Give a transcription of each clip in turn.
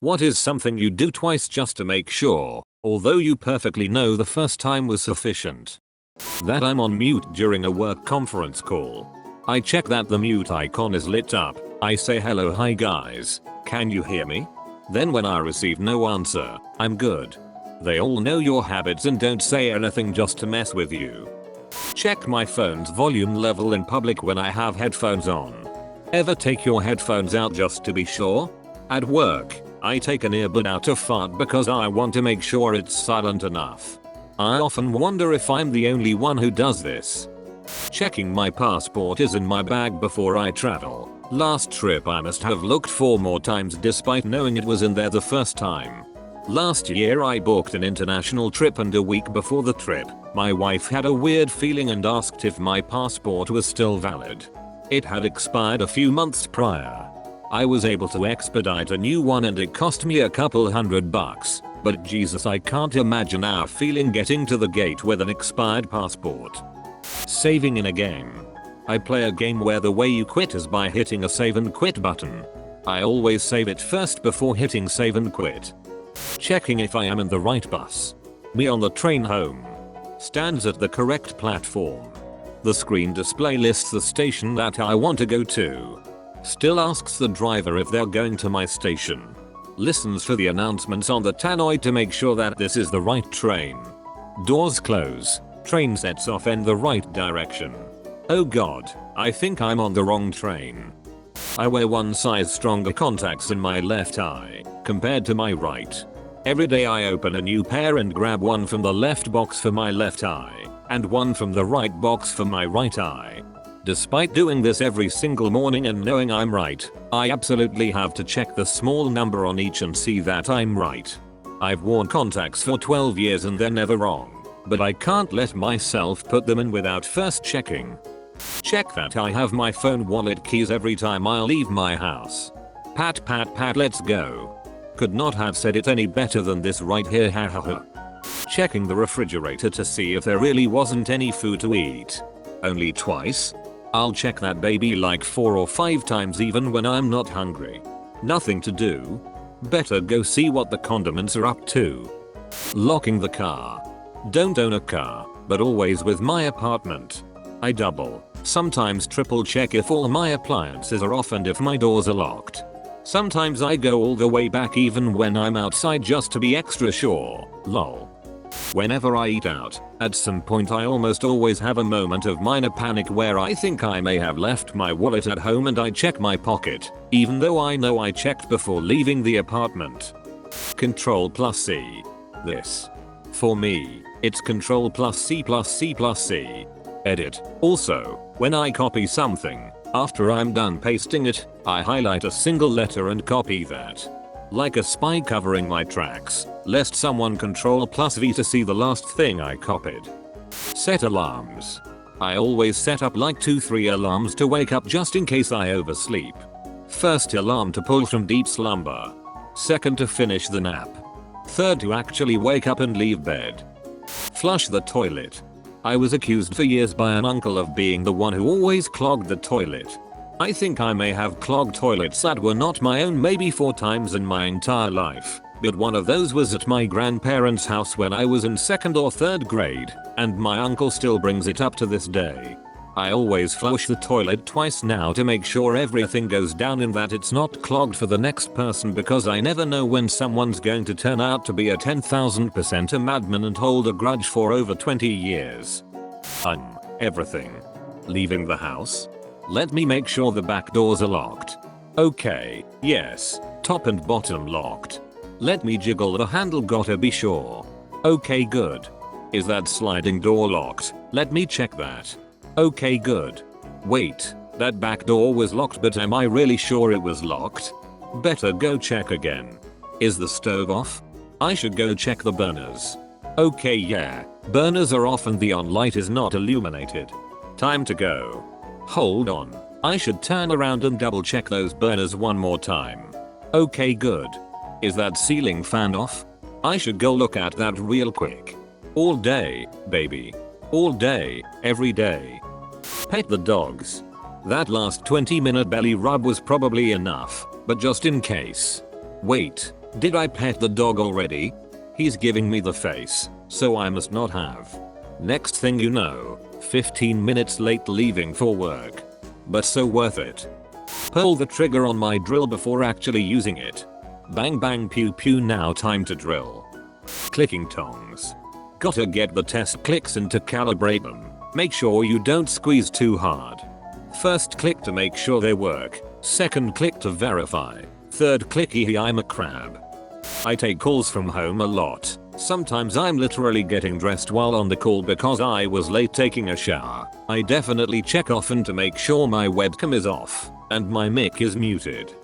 What is something you do twice just to make sure, although you perfectly know the first time was sufficient? That I'm on mute during a work conference call. I check that the mute icon is lit up. I say hello, hi guys, can you hear me? Then when I receive no answer, I'm good. They all know your habits and don't say anything just to mess with you. Check my phone's volume level in public when I have headphones on. Ever take your headphones out just to be sure? At work, I take an earbud out to fart because I want to make sure it's silent enough. I often wonder if I'm the only one who does this. Checking my passport is in my bag before I travel. Last trip I must have looked 4 more times despite knowing it was in there the first time. Last year I booked an international trip and a week before the trip, my wife had a weird feeling and asked if my passport was still valid. It had expired a few months prior. I was able to expedite a new one and it cost me a couple $100, but Jesus, I can't imagine our feeling getting to the gate with an expired passport. Saving in a game. I play a game where the way you quit is by hitting a save and quit button. I always save it first before hitting save and quit. Checking if I am in the right bus. Me on the train home. Stands at the correct platform. The screen display lists the station that I want to go to. Still asks the driver if they're going to my station. Listens for the announcements on the tannoy to make sure that this is the right train. Doors close. Train sets off in the right direction. Oh god, I think I'm on the wrong train. I wear one size stronger contacts in my left eye, compared to my right. Every day I open a new pair and grab one from the left box for my left eye, and one from the right box for my right eye. Despite doing this every single morning and knowing I'm right, I absolutely have to check the small number on each and see that I'm right. I've worn contacts for 12 years and they're never wrong, but I can't let myself put them in without first checking. Check that I have my phone wallet keys every time I leave my house. Pat pat pat, let's go. Could not have said it any better than this right here, ha ha ha. Checking the refrigerator to see if there really wasn't any food to eat. Only twice? I'll check that baby like 4 or 5 times even when I'm not hungry. Nothing to do? Better go see what the condiments are up to. Locking the car. Don't own a car, but always with my apartment. I double, sometimes triple check if all my appliances are off and if my doors are locked. Sometimes I go all the way back even when I'm outside just to be extra sure, lol. Whenever I eat out, at some point I almost always have a moment of minor panic where I think I may have left my wallet at home and I check my pocket, even though I know I checked before leaving the apartment. Control+C. This. For me, it's Control+C+C+C. Edit. Also, when I copy something, after I'm done pasting it, I highlight a single letter and copy that. Like a spy covering my tracks, lest someone Control+V to see the last thing I copied. Set alarms. I always set up like 2-3 alarms to wake up just in case I oversleep. First alarm to pull from deep slumber. Second to finish the nap. Third to actually wake up and leave bed. Flush the toilet. I was accused for years by an uncle of being the one who always clogged the toilet. I think I may have clogged toilets that were not my own maybe 4 times in my entire life, but one of those was at my grandparents' house when I was in 2nd or 3rd grade, and my uncle still brings it up to this day. I always flush the toilet twice now to make sure everything goes down and that it's not clogged for the next person because I never know when someone's going to turn out to be a 10,000% a madman and hold a grudge for over 20 years. Everything. Leaving the house? Let me make sure the back doors are locked. Okay, yes, top and bottom locked. Let me jiggle the handle, gotta be sure. Okay, good. Is that sliding door locked? Let me check that. Okay, good. Wait, that back door was locked, but am I really sure it was locked? Better go check again. Is the stove off? I should go check the burners. Okay, yeah, burners are off and the on light is not illuminated. Time to go. Hold on, I should turn around and double check those burners one more time. Okay, good. Is that ceiling fan off? I should go look at that real quick. All day, baby. All day, every day. Pet the dogs. That last 20-minute belly rub was probably enough, but just in case. Wait, Did I pet the dog already? He's giving me the face, so I must not have. Next thing you know, 15 minutes late leaving for work. But so worth it. Pull the trigger on my drill before actually using it. Bang bang pew pew, now time to drill. Clicking tongs. Gotta get the test clicks in to calibrate them. Make sure you don't squeeze too hard. First click to make sure they work. Second click to verify. Third click I'm a crab. I take calls from home a lot. Sometimes I'm literally getting dressed while on the call because I was late taking a shower. I definitely check often to make sure my webcam is off and my mic is muted.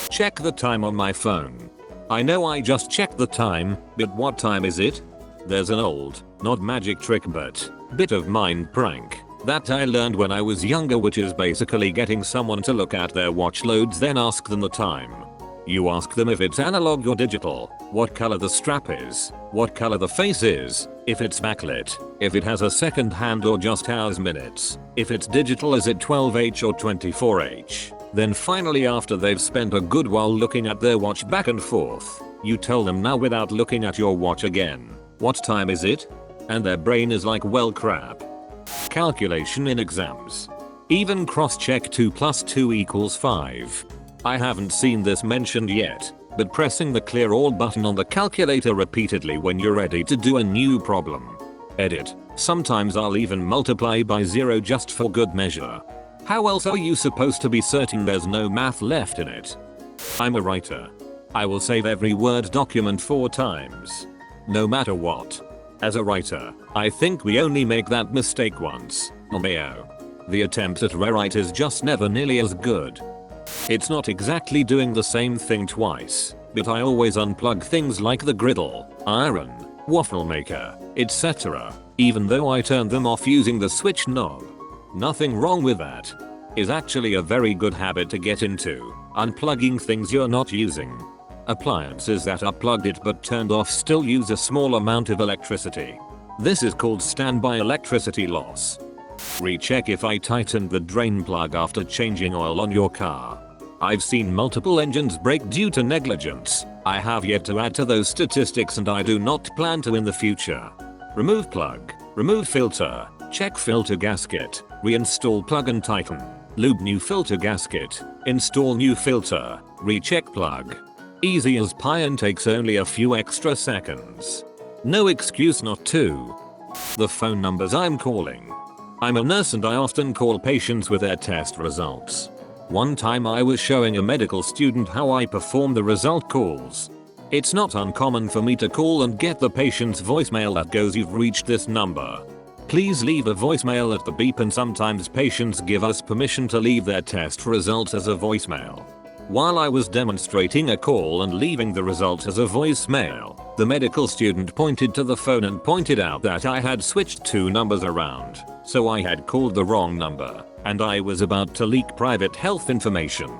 Check the time on my phone. I know I just checked the time, but what time is it? There's an old, not magic trick but bit of mind prank that I learned when I was younger, which is basically getting someone to look at their watch loads then ask them the time. You ask them if it's analog or digital, what color the strap is, what color the face is, if it's backlit, if it has a second hand or just hours minutes, if it's digital is it 12H or 24H. Then finally, after they've spent a good while looking at their watch back and forth, you tell them now without looking at your watch again, what time is it? And their brain is like, well crap. Calculation in exams. Even cross-check 2 plus 2 equals 5. I haven't seen this mentioned yet, but pressing the clear all button on the calculator repeatedly when you're ready to do a new problem. Edit. Sometimes I'll even multiply by 0 just for good measure. How else are you supposed to be certain there's no math left in it? I'm a writer. I will save every Word document 4 times. No matter what. As a writer, I think we only make that mistake once. The attempt at rewrite is just never nearly as good. It's not exactly doing the same thing twice, but I always unplug things like the griddle, iron, waffle maker, etc., even though I turn them off using the switch knob. Nothing wrong with that. Is actually a very good habit to get into, unplugging things you're not using. Appliances that are plugged in but turned off still use a small amount of electricity. This is called standby electricity loss. Recheck if I tightened the drain plug after changing oil on your car. I've seen multiple engines break due to negligence. I have yet to add to those statistics and I do not plan to in the future. Remove plug, remove filter, check filter gasket, reinstall plug and tighten, lube new filter gasket, install new filter, recheck plug. Easy as pie and takes only a few extra seconds. No excuse not to. The phone numbers I'm calling. I'm a nurse and I often call patients with their test results. One time I was showing a medical student how I perform the result calls. It's not uncommon for me to call and get the patient's voicemail that goes, "You've reached this number. Please leave a voicemail at the beep," and sometimes patients give us permission to leave their test results as a voicemail. While I was demonstrating a call and leaving the result as a voicemail, the medical student pointed to the phone and pointed out that I had switched 2 numbers around, so I had called the wrong number, and I was about to leak private health information.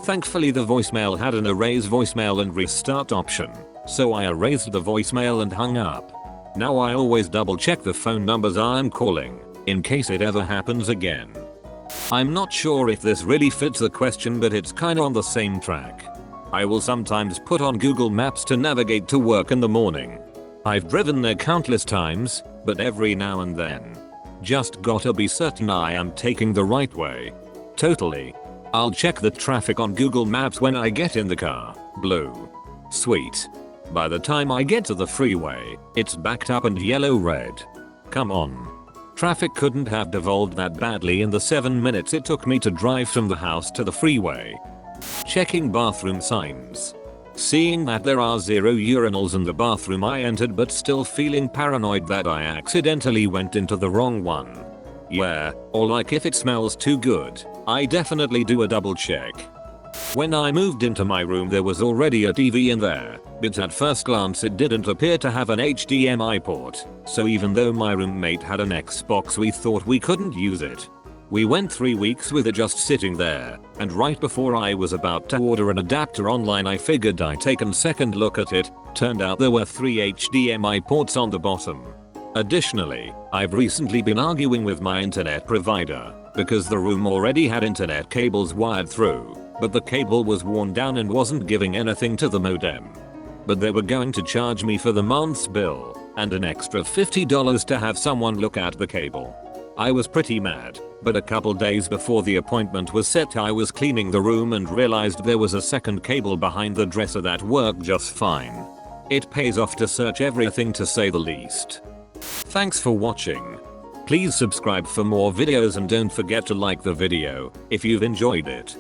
Thankfully the voicemail had an erase voicemail and restart option, so I erased the voicemail and hung up. Now I always double check the phone numbers I'm calling, in case it ever happens again. I'm not sure if this really fits the question, but it's kinda on the same track. I will sometimes put on Google Maps to navigate to work in the morning. I've driven there countless times, but every now and then. Just gotta be certain I am taking the right way. Totally. I'll check the traffic on Google Maps when I get in the car. Blue. Sweet. By the time I get to the freeway, it's backed up and yellow red. Come on. Traffic couldn't have devolved that badly in the 7 minutes it took me to drive from the house to the freeway. Checking bathroom signs. Seeing that there are 0 urinals in the bathroom I entered, but still feeling paranoid that I accidentally went into the wrong one. Yeah, or like if it smells too good, I definitely do a double check. When I moved into my room there was already a TV in there, but at first glance it didn't appear to have an HDMI port, so even though my roommate had an Xbox we thought we couldn't use it. We went 3 weeks with it just sitting there, and right before I was about to order an adapter online I figured I'd take a second look at it. Turned out there were 3 HDMI ports on the bottom. Additionally, I've recently been arguing with my internet provider, because the room already had internet cables wired through, but the cable was worn down and wasn't giving anything to the modem. but they were going to charge me for the month's bill and an extra $50 to have someone look at the cable. I was pretty mad, but a couple days before the appointment was set I was cleaning the room and realized there was a second cable behind the dresser that worked just fine. It pays off to search everything, to say the least. Thanks for watching. Please subscribe for more videos and don't forget to like the video if you've enjoyed it.